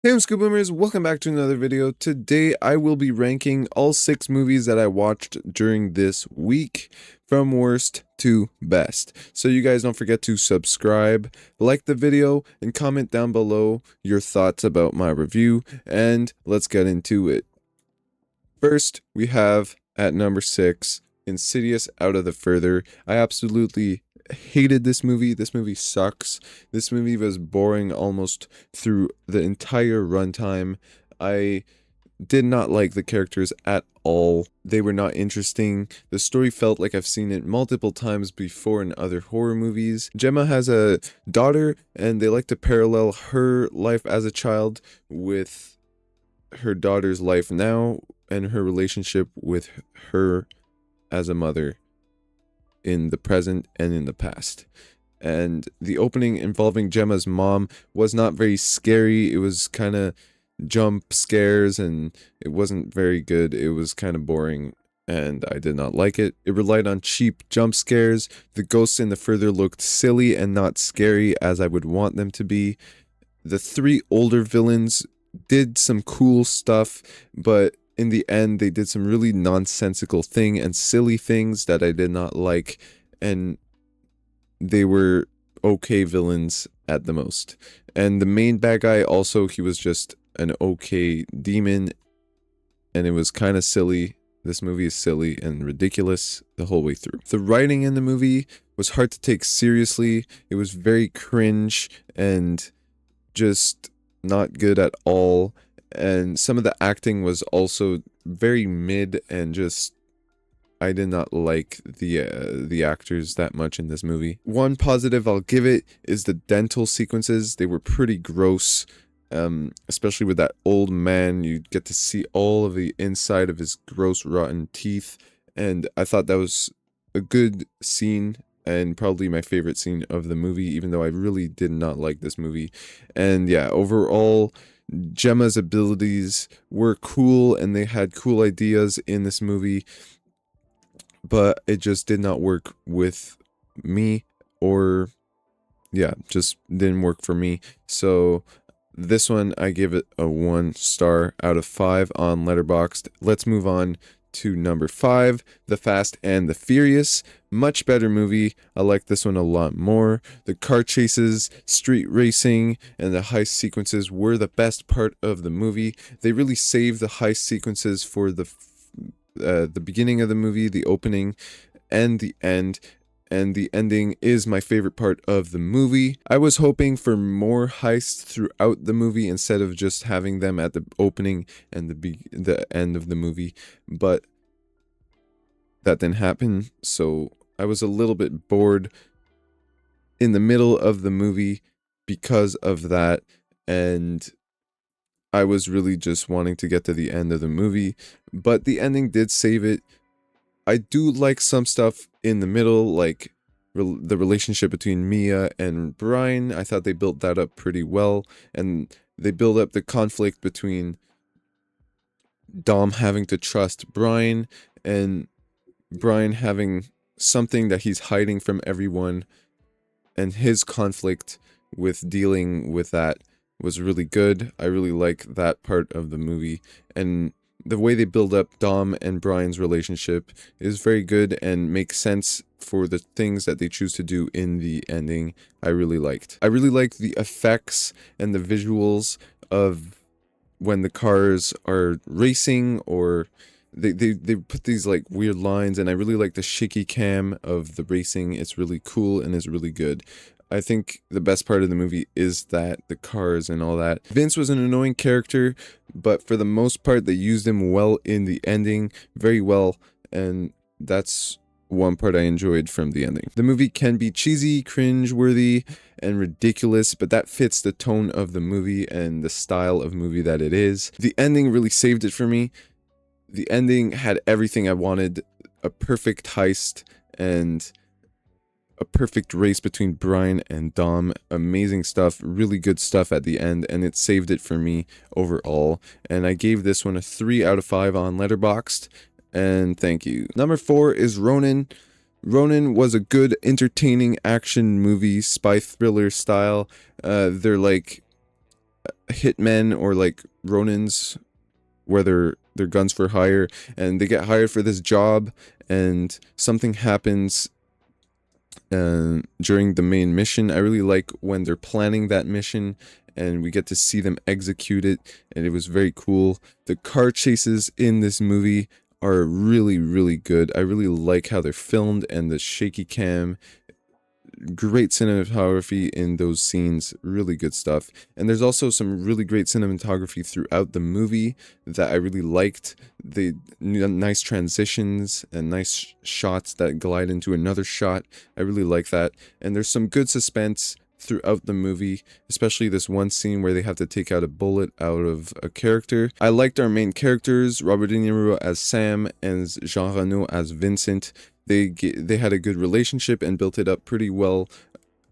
Hey, Scoop Boomers, welcome back to another video. Today I will be ranking all 6 movies that I watched during this week from worst to best. So you guys don't forget to subscribe, like the video, and comment down below your thoughts about my review, and let's get into it. First, we have at number 6, Insidious Out of the Further. I absolutely hated this movie. This movie sucks. This movie was boring almost through the entire runtime. I did not like the characters at all. They were not interesting. The story felt like I've seen it multiple times before in other horror movies. Gemma has a daughter, and they like to parallel her life as a child with her daughter's life now and her relationship with her as a mother in the present and in the past. And the opening involving Gemma's mom was not very scary. It was kind of jump scares and it wasn't very good. It was kind of boring and I did not like it. It relied on cheap jump scares. The ghosts in the further looked silly and not scary as I would want them to be. The 3 older villains did some cool stuff, but in the end, they did some really nonsensical thing and silly things that I did not like, and they were okay villains at the most. And the main bad guy also, he was just an okay demon, and it was kind of silly. This movie is silly and ridiculous the whole way through. The writing in the movie was hard to take seriously. It was very cringe and just not good at all. And some of the acting was also very mid and just I did not like the actors that much in this movie. One positive I'll give it is the dental sequences. They were pretty gross, especially with that old man. You get to see all of the inside of his gross rotten teeth, and I thought that was a good scene and probably my favorite scene of the movie, even though I really did not like this movie. And yeah, overall, Gemma's abilities were cool and they had cool ideas in this movie, but it just did not work with me, or yeah, just didn't work for me. So this one, I give it a 1 star out of 5 on Letterboxd. Let's move on to number 5, The Fast and the Furious. Much better movie. I like this one a lot more. The car chases, street racing, and the heist sequences were the best part of the movie. They really saved the heist sequences for the beginning of the movie, the opening, and the end. And the ending is my favorite part of the movie. I was hoping for more heists throughout the movie instead of just having them at the opening and the end of the movie, but that didn't happen, so I was a little bit bored in the middle of the movie because of that, and I was really just wanting to get to the end of the movie, but the ending did save it. I do like some stuff in the middle, like the relationship between Mia and Brian. I thought they built that up pretty well, and they build up the conflict between Dom having to trust Brian and Brian having something that he's hiding from everyone, and his conflict with dealing with that was really good. I really like that part of the movie, and the way they build up Dom and Brian's relationship is very good and makes sense for the things that they choose to do in the ending. I really liked. I really liked the effects and the visuals of when the cars are racing, or they put these like weird lines, and I really like the shaky cam of the racing. It's really cool and it's really good. I think the best part of the movie is that the cars and all that. Vince was an annoying character, but for the most part, they used him well in the ending, very well, and that's one part I enjoyed from the ending. The movie can be cheesy, cringe-worthy, and ridiculous, but that fits the tone of the movie and the style of movie that it is. The ending really saved it for me. The ending had everything I wanted: a perfect heist and a perfect race between Brian and Dom. Amazing stuff, really good stuff at the end, and it saved it for me overall. And I gave this one a 3 out of 5 on Letterboxd, and thank you. Number 4 is Ronin. Ronin was a good, entertaining action movie, spy thriller style. They're like hitmen or like Ronins, where they're guns for hire, and they get hired for this job, and something happens during the main mission. I really like when they're planning that mission and we get to see them execute it, and it was very cool. The car chases in this movie are really, really good. I really like how they're filmed and the shaky cam. Great cinematography in those scenes, really good stuff. And there's also some really great cinematography throughout the movie that I really liked. The nice transitions and nice shots that glide into another shot. I really like that. And there's some good suspense throughout the movie, especially this one scene where they have to take out a bullet out of a character. I liked our main characters, Robert De Niro as Sam and Jean Reno as Vincent. They had a good relationship and built it up pretty well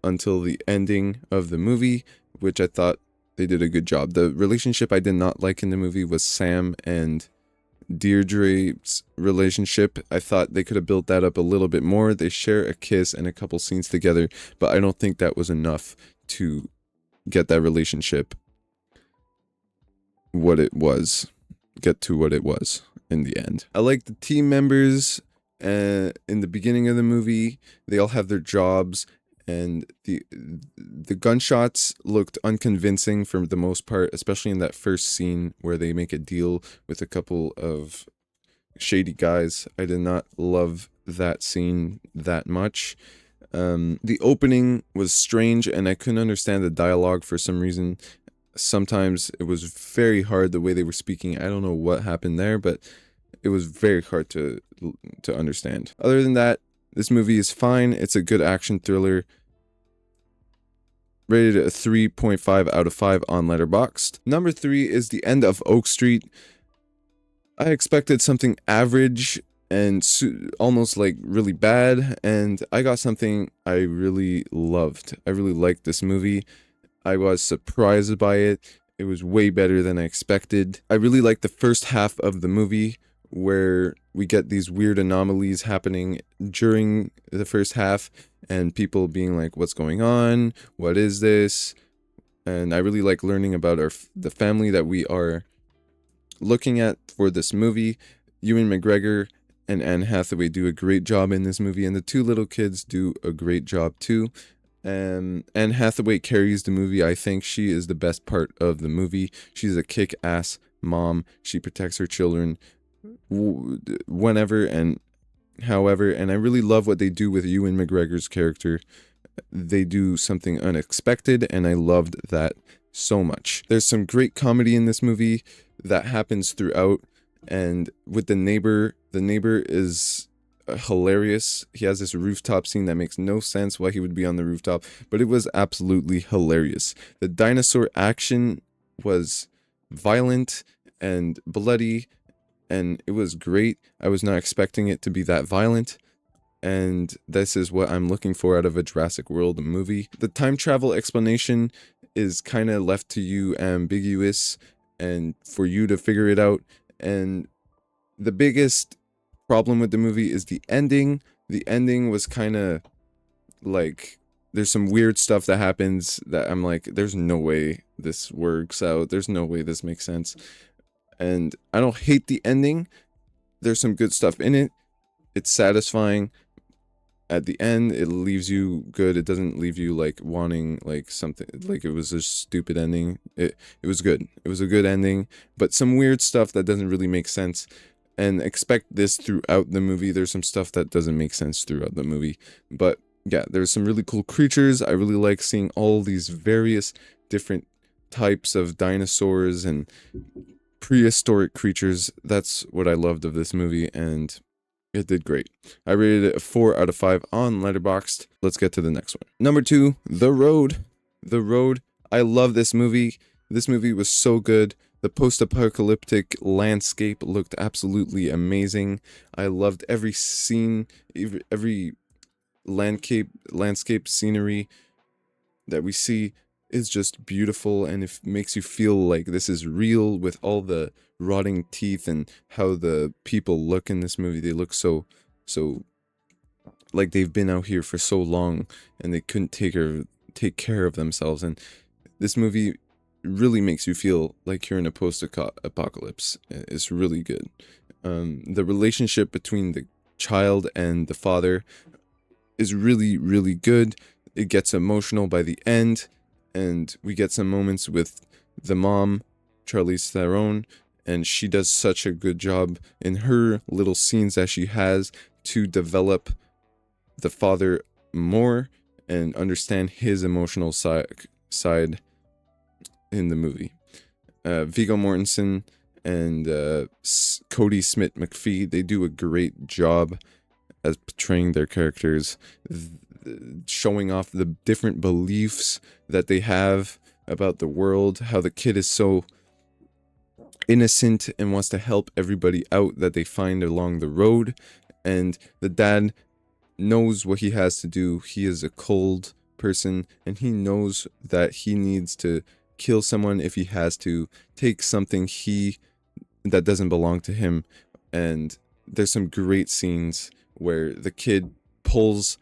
until the ending of the movie, which I thought they did a good job. The relationship I did not like in the movie was Sam and Deirdre's relationship. I thought they could have built that up a little bit more. They share a kiss and a couple scenes together, but I don't think that was enough to get that relationship get to what it was in the end. I like the team members. In the beginning of the movie, they all have their jobs, and the gunshots looked unconvincing for the most part, especially in that first scene where they make a deal with a couple of shady guys. I did not love that scene that much. The opening was strange, and I couldn't understand the dialogue for some reason. Sometimes it was very hard the way they were speaking. I don't know what happened there, but it was very hard to understand. Other than that, this movie is fine. It's a good action thriller. Rated a 3.5 out of 5 on Letterboxd. Number 3 is The End of Oak Street. I expected something average and almost like really bad, and I got something I really loved. I really liked this movie. I was surprised by it. It was way better than I expected. I really liked the first half of the movie, where we get these weird anomalies happening during the first half, and people being like, what's going on? What is this? And I really like learning about the family that we are looking at for this movie. Ewan McGregor and Anne Hathaway do a great job in this movie, and the two little kids do a great job too. Anne Hathaway carries the movie. I think she is the best part of the movie. She's a kick-ass mom. She protects her children whenever and however, and I really love what they do with Ewan McGregor's character. They do something unexpected, and I loved that so much. There's some great comedy in this movie that happens throughout, and with the neighbor is hilarious. He has this rooftop scene that makes no sense why he would be on the rooftop, but it was absolutely hilarious. The dinosaur action was violent and bloody, and it was great. I was not expecting it to be that violent, and this is what I'm looking for out of a Jurassic World movie. The time travel explanation is kind of left to you ambiguous, and for you to figure it out. And the biggest problem with the movie is the ending. The ending was kind of like, there's some weird stuff that happens that I'm like, there's no way this works out. There's no way this makes sense. And I don't hate the ending. There's some good stuff in it. It's satisfying. At the end, it leaves you good. It doesn't leave you like wanting like something like it was a stupid ending. It was good. It was a good ending, but some weird stuff that doesn't really make sense. And expect this throughout the movie. There's some stuff that doesn't make sense throughout the movie. But yeah, there's some really cool creatures. I really like seeing all these various different types of dinosaurs and prehistoric creatures. That's what I loved of this movie, and it did great. I rated it a 4 out of 5 on Letterboxd. Let's get to the next one. Number 2, The Road. The Road. I love this movie. This movie was so good. The post-apocalyptic landscape looked absolutely amazing. I loved every scene, every landscape scenery that we see is just beautiful, and it makes you feel like this is real with all the rotting teeth and how the people look in this movie. They look so like they've been out here for so long and they couldn't take care of themselves. And this movie really makes you feel like you're in a post-apocalypse. It's really good. The relationship between the child and the father is really, really good. It gets emotional by the end, and we get some moments with the mom, Charlize Theron, and she does such a good job in her little scenes that she has to develop the father more and understand his emotional side in the movie. Viggo Mortensen and Cody Smith McPhee, they do a great job as portraying their characters, showing off the different beliefs that they have about the world, how the kid is so innocent and wants to help everybody out that they find along the road, and the dad knows what he has to do. He is a cold person, and he knows that he needs to kill someone if he has to, take something that doesn't belong to him. And there's some great scenes where the kid pulls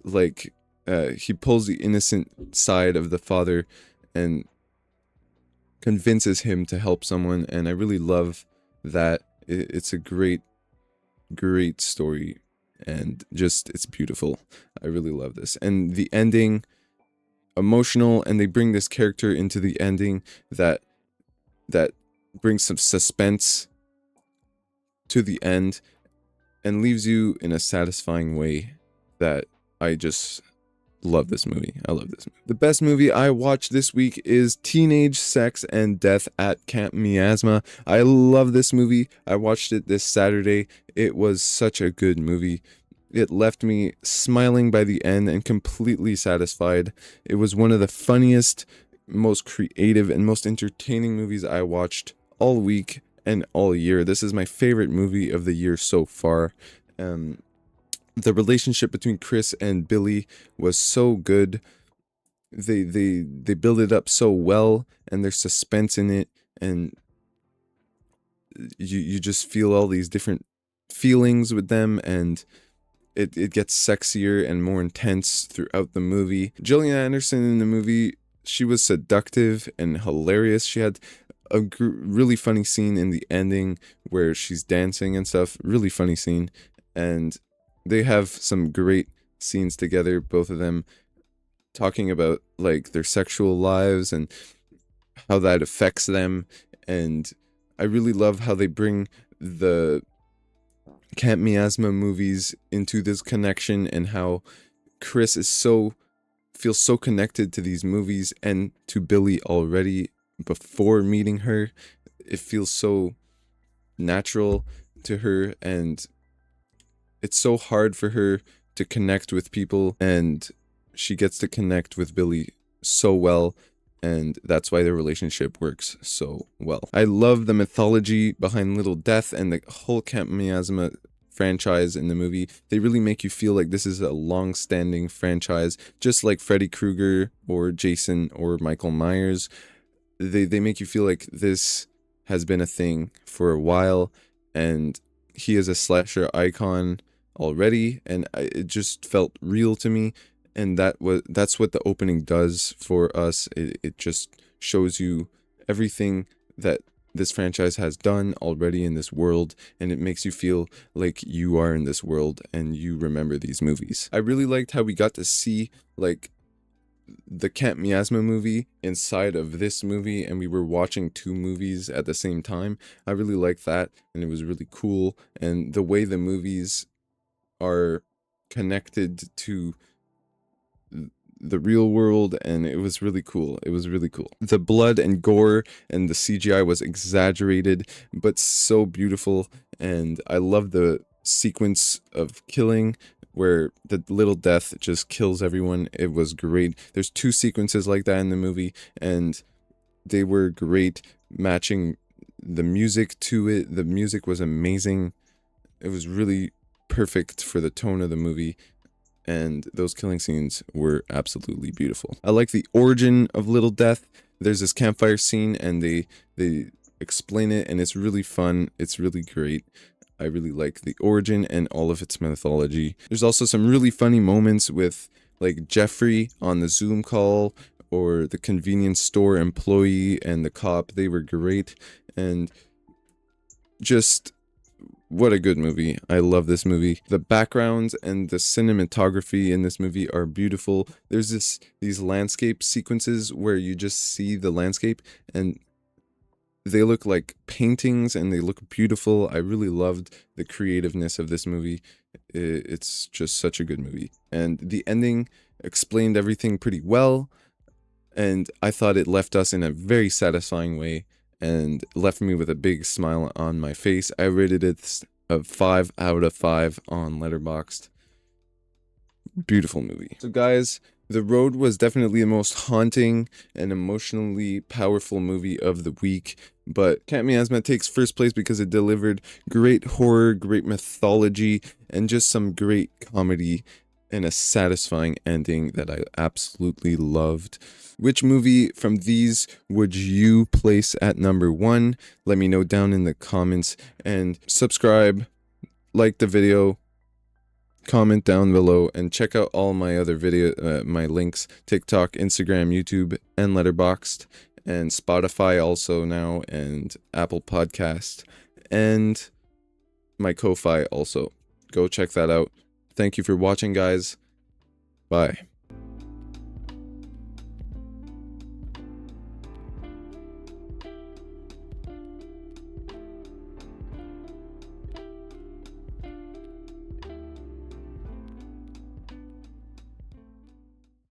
he pulls the innocent side of the father and convinces him to help someone, and I really love that. It's a great story, and just, it's beautiful. I really love this. And the ending, emotional, and they bring this character into the ending that brings some suspense to the end and leaves you in a satisfying way that I just love this movie. I love this movie. The best movie I watched this week is Teenage Sex and Death at Camp Miasma. I love this movie. I watched it this Saturday. It was such a good movie. It left me smiling by the end and completely satisfied. It was one of the funniest, most creative, and most entertaining movies I watched all week and all year. This is my favorite movie of the year so far. The relationship between Chris and Billy was so good. They build it up so well, and there's suspense in it, and you just feel all these different feelings with them, and it gets sexier and more intense throughout the movie. Gillian Anderson in the movie, she was seductive and hilarious. She had a really funny scene in the ending where she's dancing and stuff. Really funny scene. And they have some great scenes together, both of them, talking about like their sexual lives and how that affects them. And I really love how they bring the Camp Miasma movies into this connection, and how Chris feels so connected to these movies and to Billy already before meeting her. It feels so natural to her, and it's so hard for her to connect with people, and she gets to connect with Billy so well, and that's why their relationship works so well. I love the mythology behind Little Death and the whole Camp Miasma franchise in the movie. They really make you feel like this is a long-standing franchise, just like Freddy Krueger or Jason or Michael Myers. They make you feel like this has been a thing for a while, and he is a slasher icon already, and it just felt real to me. And that's what the opening does for us. It just shows you everything that this franchise has done already in this world, and it makes you feel like you are in this world and you remember these movies. I really liked how we got to see like the Camp Miasma movie inside of this movie, and we were watching two movies at the same time. I really liked that, and it was really cool. And the way the movies are connected to the real world, and it was really cool. It was really cool. The blood and gore and the CGI was exaggerated, but so beautiful. And I love the sequence of killing where the Little Death just kills everyone. It was great. There's two sequences like that in the movie, and they were great, matching the music to it. The music was amazing. It was really perfect for the tone of the movie, and those killing scenes were absolutely beautiful. I like the origin of Little Death. There's this campfire scene, and they explain it, and it's really fun. It's really great. I really like the origin and all of its mythology. There's also some really funny moments with like Jeffrey on the Zoom call, or the convenience store employee and the cop. They were great, and just what a good movie. I love this movie. The backgrounds and the cinematography in this movie are beautiful. There's these landscape sequences where you just see the landscape and they look like paintings and they look beautiful. I really loved the creativeness of this movie. It's just such a good movie. And the ending explained everything pretty well, and I thought it left us in a very satisfying way and left me with a big smile on my face. I rated it a 5 out of 5 on Letterboxd. Beautiful movie. So guys, The Road was definitely the most haunting and emotionally powerful movie of the week, but Camp Miasma takes first place because it delivered great horror, great mythology, and just some great comedy and a satisfying ending that I absolutely loved. Which movie from these would you place at number 1? Let me know down in the comments, and subscribe, like the video, comment down below, and check out all my other my links: TikTok, Instagram, YouTube, and Letterboxd, and Spotify also now, and Apple Podcast, and my Ko-Fi also. Go check that out. Thank you for watching, guys. Bye.